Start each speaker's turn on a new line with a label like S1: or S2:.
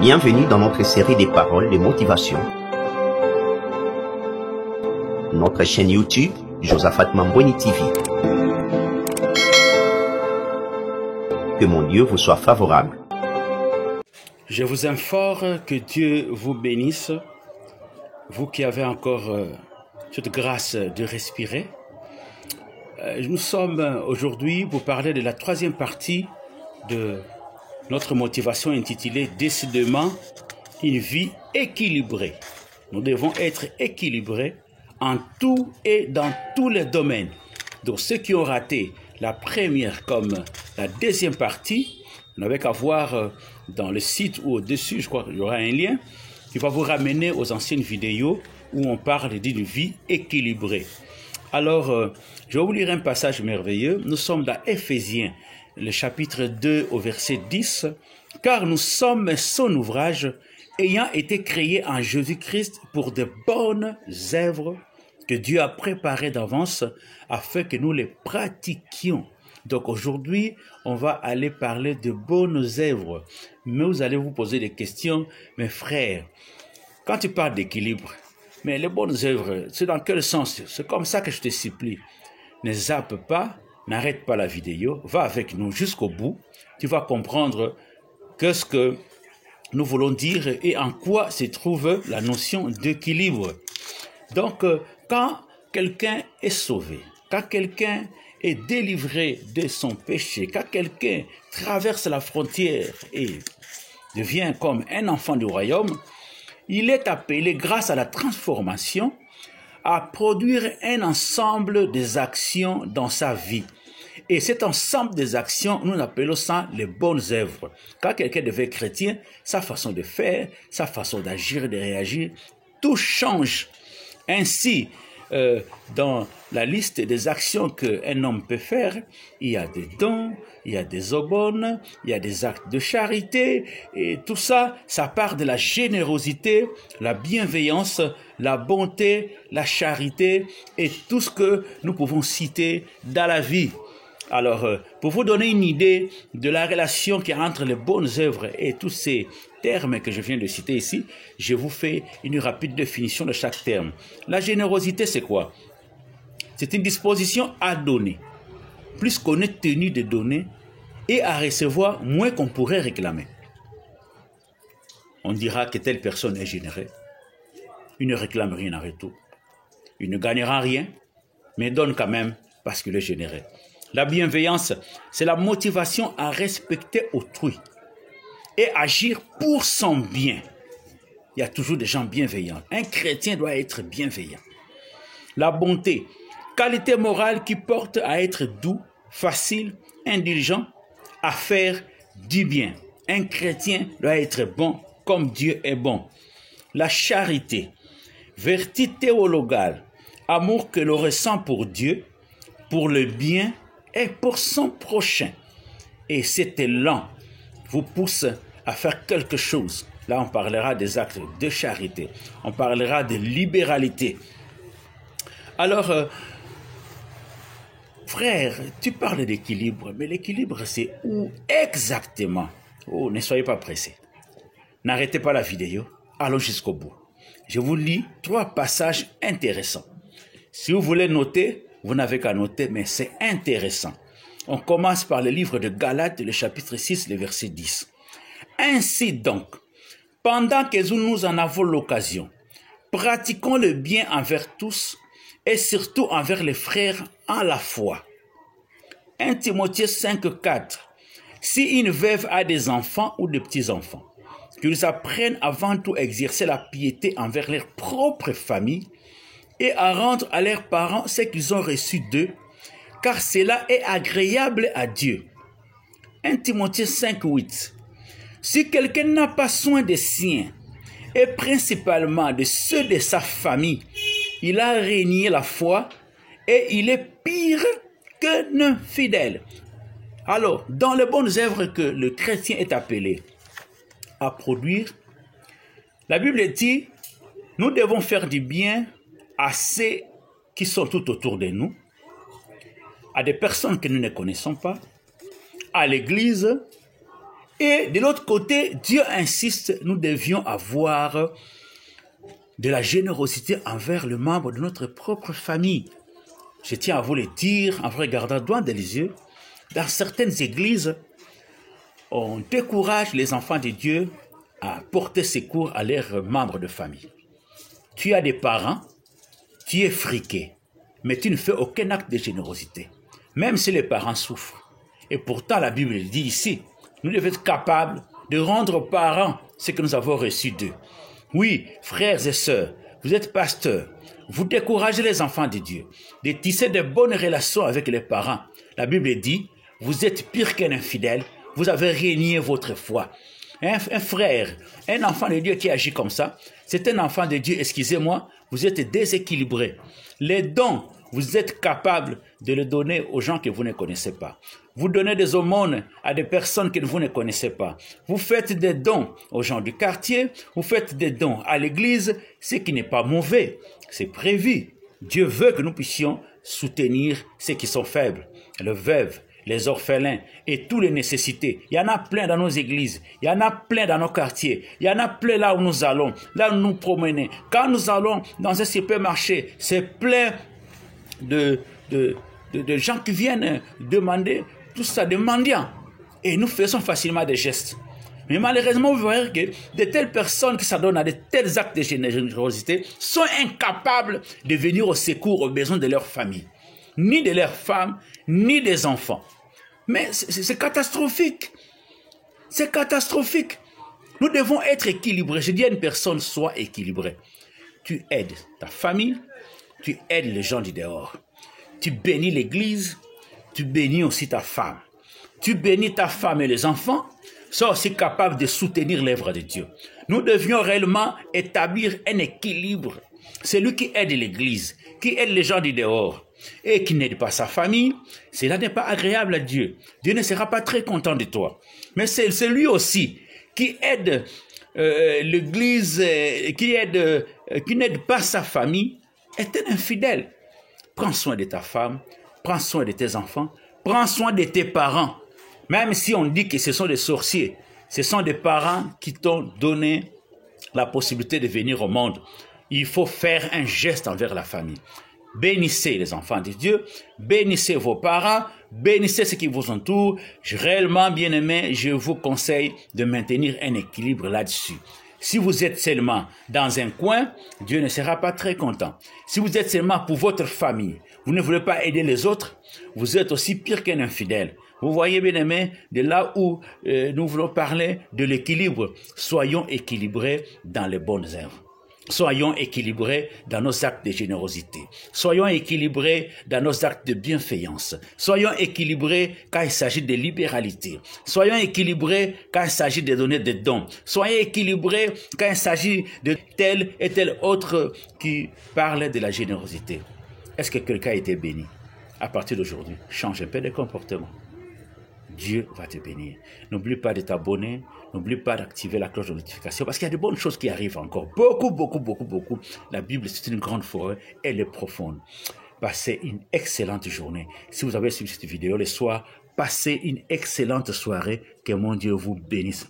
S1: Bienvenue dans notre série des paroles de motivation. Notre chaîne YouTube, Josaphat Mambweni TV. Que mon Dieu vous soit favorable.
S2: Je vous informe que Dieu vous bénisse, vous qui avez encore cette grâce de respirer. Nous sommes aujourd'hui pour parler de la troisième partie de notre motivation intitulée « Décidément, une vie équilibrée ». Nous devons être équilibrés en tout et dans tous les domaines. Donc ceux qui ont raté la première comme la deuxième partie, vous n'avez qu'à voir dans le site ou au-dessus, je crois qu'il y aura un lien qui va vous ramener aux anciennes vidéos où on parle d'une vie équilibrée. Alors, je vais vous lire un passage merveilleux. Nous sommes dans Éphésiens, le chapitre 2 au verset 10. « Car nous sommes son ouvrage, ayant été créés en Jésus-Christ pour de bonnes œuvres que Dieu a préparées d'avance afin que nous les pratiquions. » Donc aujourd'hui, on va aller parler de bonnes œuvres. Mais vous allez vous poser des questions. Mes frères, quand tu parles d'équilibre, mais les bonnes œuvres, c'est dans quel sens? C'est comme ça que je te supplie. Ne zappe pas, n'arrête pas la vidéo, va avec nous jusqu'au bout. Tu vas comprendre ce que nous voulons dire et en quoi se trouve la notion d'équilibre. Donc, quand quelqu'un est sauvé, quand quelqu'un est délivré de son péché, quand quelqu'un traverse la frontière et devient comme un enfant du royaume, il est appelé, grâce à la transformation, à produire un ensemble des actions dans sa vie. Et cet ensemble des actions, nous appelons ça les bonnes œuvres. Quand quelqu'un devient chrétien, sa façon de faire, sa façon d'agir et de réagir, tout change. Ainsi, dans la liste des actions qu'un homme peut faire, il y a des dons, il y a des aumônes, il y a des actes de charité, et tout ça, ça part de la générosité, la bienveillance, la bonté, la charité, et tout ce que nous pouvons citer dans la vie. Alors, pour vous donner une idée de la relation qu'il y a entre les bonnes œuvres et tous ces termes que je viens de citer ici, je vous fais une rapide définition de chaque terme. La générosité, c'est quoi? C'est une disposition à donner, plus qu'on est tenu de donner, et à recevoir moins qu'on pourrait réclamer. On dira que telle personne est généreuse. Il ne réclame rien en retour. Il ne gagnera rien, mais donne quand même parce qu'il est généreux. La bienveillance, c'est la motivation à respecter autrui et agir pour son bien. Il y a toujours des gens bienveillants. Un chrétien doit être bienveillant. La bonté, qualité morale qui porte à être doux, facile, indulgent, à faire du bien. Un chrétien doit être bon comme Dieu est bon. La charité, vertu théologale, amour que l'on ressent pour Dieu, pour le bien et pour son prochain. Et cet élan vous pousse à faire quelque chose. Là, on parlera des actes de charité. On parlera de libéralité. Alors, frère, tu parles d'équilibre, mais l'équilibre, c'est où exactement? Oh, ne soyez pas pressés. N'arrêtez pas la vidéo. Allons jusqu'au bout. Je vous lis 3 passages intéressants. Si vous voulez noter, vous n'avez qu'à noter, mais c'est intéressant. On commence par le livre de Galates, le chapitre 6, le verset 10. Ainsi donc, pendant que nous en avons l'occasion, pratiquons le bien envers tous et surtout envers les frères en la foi. 1 Timothée 5, 4. Si une veuve a des enfants ou des petits-enfants, qu'ils apprennent avant tout à exercer la piété envers leur propre famille et à rendre à leurs parents ce qu'ils ont reçu d'eux, car cela est agréable à Dieu. 1 Timothée 5, 8. Si quelqu'un n'a pas soin des siens, et principalement de ceux de sa famille, il a renié la foi et il est pire qu'un infidèle. Alors, dans les bonnes œuvres que le chrétien est appelé à produire, la Bible dit, nous devons faire du bien à ceux qui sont tout autour de nous, à des personnes que nous ne connaissons pas, à l'église Et de l'autre côté, Dieu insiste, nous devions avoir de la générosité envers le membre de notre propre famille. Je tiens à vous le dire en vous regardant droit dans les yeux. Dans certaines églises, on décourage les enfants de Dieu à porter secours à leurs membres de famille. Tu as des parents, tu es friqué, mais tu ne fais aucun acte de générosité, même si les parents souffrent. Et pourtant, la Bible dit ici, nous devons être capables de rendre aux parents ce que nous avons reçu d'eux. Oui, frères et sœurs, vous êtes pasteurs, vous découragez les enfants de Dieu de tisser de bonnes relations avec les parents. La Bible dit, vous êtes pire qu'un infidèle, vous avez renié votre foi. Un frère, un enfant de Dieu qui agit comme ça, c'est un enfant de Dieu, excusez-moi, vous êtes déséquilibré. Les dons, vous êtes capable de les donner aux gens que vous ne connaissez pas. Vous donnez des aumônes à des personnes que vous ne connaissez pas. Vous faites des dons aux gens du quartier, vous faites des dons à l'église, ce qui n'est pas mauvais, c'est prévu. Dieu veut que nous puissions soutenir ceux qui sont faibles, les veuves, les orphelins et tous les nécessités. Il y en a plein dans nos églises, il y en a plein dans nos quartiers, il y en a plein là où nous allons, là où nous promenons. Quand nous allons dans un supermarché, c'est plein de gens qui viennent demander tout ça, des mendiants. Et nous faisons facilement des gestes. Mais malheureusement, vous voyez que de telles personnes qui s'adonnent à de tels actes de générosité sont incapables de venir au secours aux besoins de leur famille, ni de leurs femmes, ni des enfants. Mais c'est catastrophique. C'est catastrophique. Nous devons être équilibrés. Je dis à une personne, sois équilibré. Tu aides ta famille, tu aides les gens du dehors. Tu bénis l'église, tu bénis aussi ta femme. Tu bénis ta femme et les enfants, sois aussi capable de soutenir l'œuvre de Dieu. Nous devions réellement établir un équilibre. Celui qui aide l'église, qui aide les gens du dehors et qui n'aide pas sa famille, cela n'est pas agréable à Dieu. Dieu ne sera pas très content de toi. Mais c'est celui aussi qui aide l'église, qui n'aide pas sa famille, est un infidèle. Prends soin de ta femme, prends soin de tes enfants, prends soin de tes parents. Même si on dit que ce sont des sorciers, ce sont des parents qui t'ont donné la possibilité de venir au monde. Il faut faire un geste envers la famille. Bénissez les enfants de Dieu, bénissez vos parents, bénissez ceux qui vous entourent. Réellement, bien-aimés, je vous conseille de maintenir un équilibre là-dessus. Si vous êtes seulement dans un coin, Dieu ne sera pas très content. Si vous êtes seulement pour votre famille, vous ne voulez pas aider les autres, vous êtes aussi pire qu'un infidèle. Vous voyez, bien-aimés, de là où nous voulons parler de l'équilibre, soyons équilibrés dans les bonnes œuvres. Soyons équilibrés dans nos actes de générosité. Soyons équilibrés dans nos actes de bienfaisance. Soyons équilibrés quand il s'agit de libéralité. Soyons équilibrés quand il s'agit de donner des dons. Soyons équilibrés quand il s'agit de tel et tel autre qui parle de la générosité. Est-ce que quelqu'un a été béni? À partir d'aujourd'hui, change un peu de comportement. Dieu va te bénir. N'oublie pas de t'abonner, n'oublie pas d'activer la cloche de notification parce qu'il y a de bonnes choses qui arrivent encore. Beaucoup. La Bible, c'est une grande forêt, elle est profonde. Passez une excellente journée. Si vous avez suivi cette vidéo le soir, passez une excellente soirée. Que mon Dieu vous bénisse.